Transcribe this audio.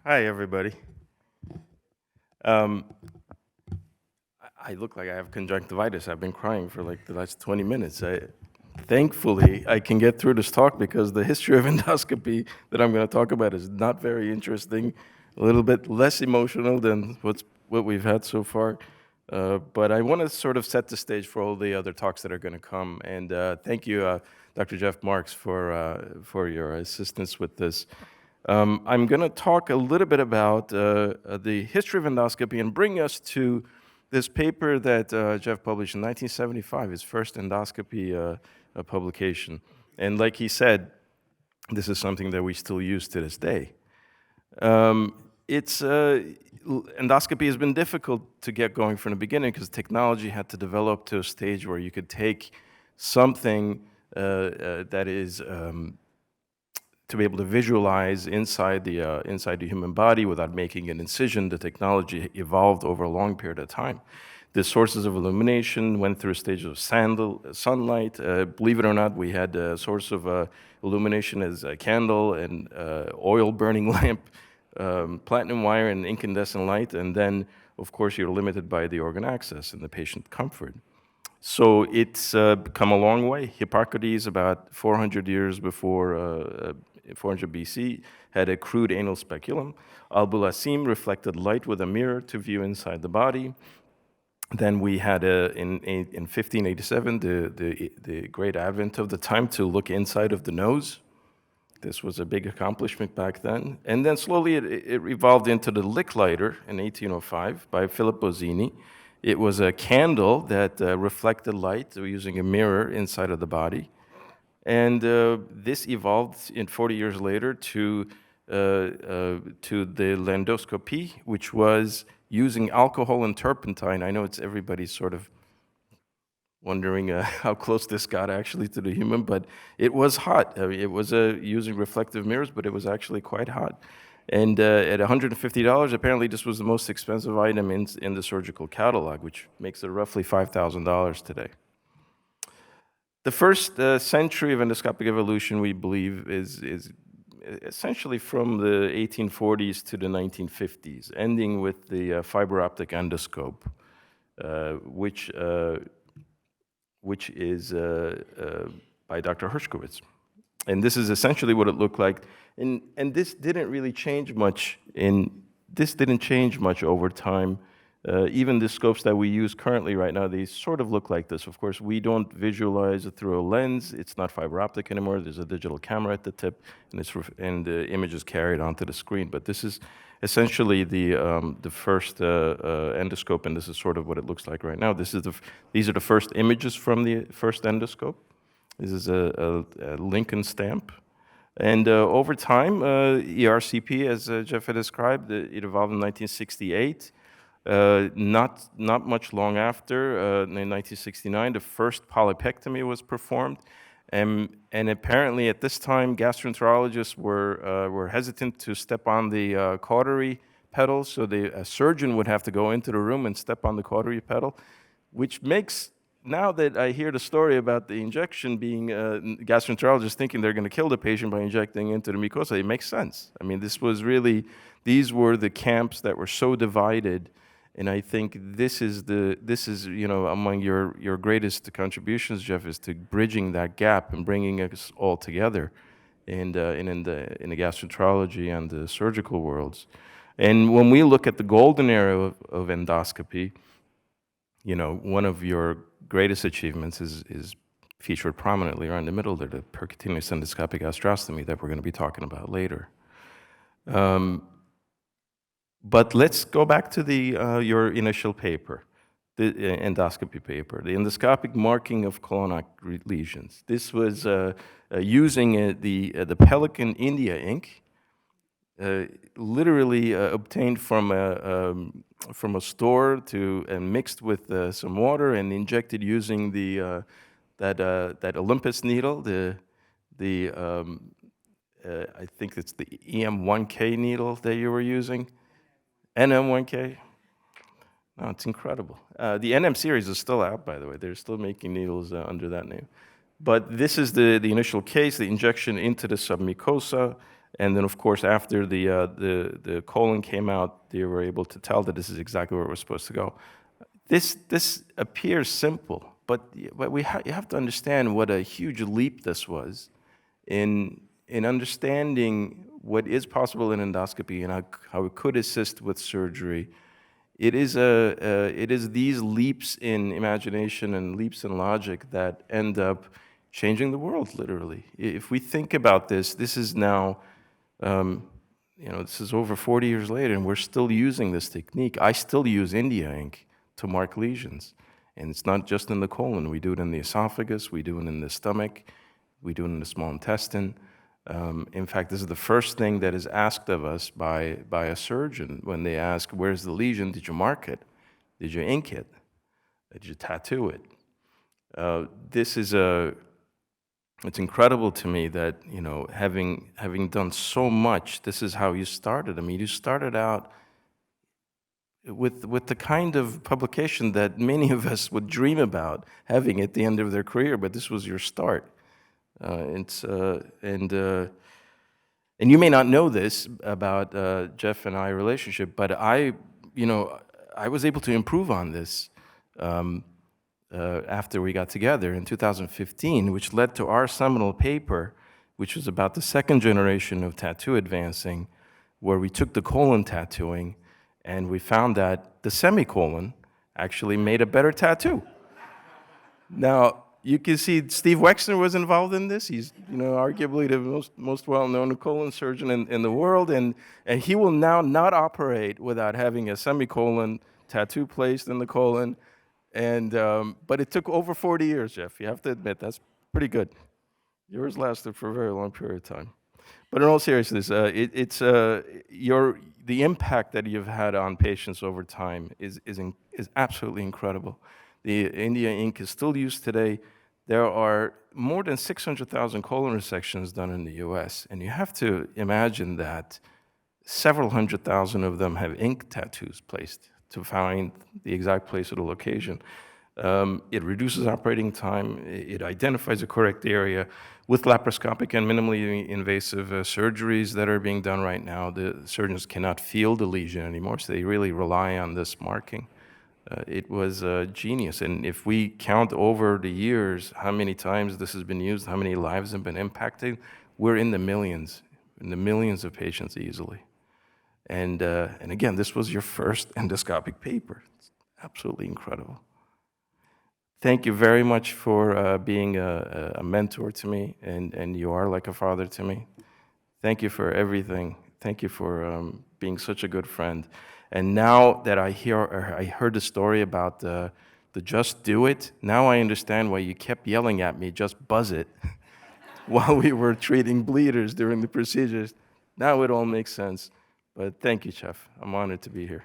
Hi, everybody. Um, I look like I have conjunctivitis. I've been crying for like the last 20 minutes. Thankfully, I can get through this talk because the history of endoscopy that I'm going to talk about is not very interesting, a little bit less emotional than what we've had so far. But I want to sort of set the stage for all the other talks that are going to come. And thank you, Dr. Jeff Marks, for your assistance with this. I'm going to talk a little bit about the history of endoscopy and bring us to this paper that Jeff published in 1975, his first endoscopy publication. And like he said, this is something that we still use to this day. Endoscopy has been difficult to get going from the beginning because technology had to develop to a stage where you could take something that is to be able to visualize inside the human body without making an incision. The technology evolved over a long period of time. The sources of illumination went through stages of sunlight. Believe it or not, we had a source of illumination as a candle and oil burning lamp, platinum wire and incandescent light, and then, of course, you're limited by the organ access and the patient comfort. So it's come a long way. Hippocrates, about 400 years before 400 BC, had a crude anal speculum. Al-Bulasim reflected light with a mirror to view inside the body. Then we had in 1587 the great advent of the time to look inside of the nose. This was a big accomplishment back then. And then slowly it evolved into the lick lighter in 1805 by Philip Bozzini. It was a candle that reflected light using a mirror inside of the body. And this evolved in 40 years later to the laryngoscopy, which was using alcohol and turpentine. I know it's everybody's sort of wondering how close this got actually to the human, but it was hot. I mean, it was using reflective mirrors, but it was actually quite hot. And at $150, apparently this was the most expensive item in the surgical catalog, which makes it roughly $5,000 today. The first century of endoscopic evolution, we believe, is essentially from the 1840s to the 1950s, ending with the fiber optic endoscope, which is by Dr. Hershkowitz. And this is essentially what it looked like. And this didn't really change much. This didn't change much over time. Even the scopes that we use currently right now, they sort of look like this. Of course, we don't visualize it through a lens. It's not fiber optic anymore. There's a digital camera at the tip, and the image is carried onto the screen. But this is essentially the first endoscope, and this is sort of what it looks like right now. These are the first images from the first endoscope. This is a Lincoln stamp. And over time, ERCP, as Jeff had described, it evolved in 1968. Not much long after, in 1969, the first polypectomy was performed. And apparently at this time, gastroenterologists were hesitant to step on the cautery pedal, so a surgeon would have to go into the room and step on the cautery pedal, which makes, now that I hear the story about the injection being, gastroenterologists thinking they're going to kill the patient by injecting into the mucosa, it makes sense. I mean, these were the camps that were so divided. And I think this is among your greatest contributions, Jeff, is to bridging that gap and bringing us all together in the gastroenterology and the surgical worlds. And when we look at the golden era of endoscopy, one of your greatest achievements is featured prominently right in the middle there, the percutaneous endoscopic gastrostomy that we're going to be talking about later. But let's go back to your initial paper, the endoscopy paper, the endoscopic marking of colonic lesions. This was using the Pelican India ink, literally obtained from a store and mixed with some water and injected using that Olympus needle, I think it's the EM1K needle that you were using. NM1K? No, it's incredible. The NM series is still out, by the way. They're still making needles under that name. But this is the initial case, the injection into the submucosa, And then, of course, after the colon came out, they were able to tell that this is exactly where it was supposed to go. This appears simple, but you have to understand what a huge leap this was in understanding what is possible in endoscopy and how it could assist with surgery. It is these leaps in imagination and leaps in logic that end up changing the world, literally. If we think about this, this is now, this is over 40 years later, and we're still using this technique. I still use India ink to mark lesions. And it's not just in the colon. We do it in the esophagus, we do it in the stomach, we do it in the small intestine. In fact, this is the first thing that is asked of us by a surgeon when they ask, where's the lesion? Did you mark it? Did you ink it? Did you tattoo it? It's incredible to me that, having done so much, this is how you started. I mean, you started out with the kind of publication that many of us would dream about having at the end of their career, but this was your start. And you may not know this about Jeff and I relationship, but I was able to improve on this after we got together in 2015, which led to our seminal paper, which was about the second generation of tattoo advancing, where we took the colon tattooing and we found that the semicolon actually made a better tattoo. Now, you can see Steve Wexner was involved in this. He's, arguably the most well-known colon surgeon in the world, and he will now not operate without having a semicolon tattoo placed in the colon. And but it took over 40 years, Jeff. You have to admit that's pretty good. Yours lasted for a very long period of time. But in all seriousness, the impact that you've had on patients over time is absolutely incredible. The India ink is still used today. There are more than 600,000 colon resections done in the U.S., and you have to imagine that several hundred thousand of them have ink tattoos placed to find the exact place of the location. It reduces operating time. It identifies the correct area. With laparoscopic and minimally invasive surgeries that are being done right now, the surgeons cannot feel the lesion anymore, so they really rely on this marking. It was genius, and if we count over the years how many times this has been used, how many lives have been impacted, we're in the millions of patients easily. And again, this was your first endoscopic paper. It's absolutely incredible. Thank you very much for being a mentor to me, and you are like a father to me. Thank you for everything. Thank you for being such a good friend. And now that I heard the story about the just do it, now I understand why you kept yelling at me, just buzz it, while we were treating bleeders during the procedures. Now it all makes sense. But thank you, Chef. I'm honored to be here.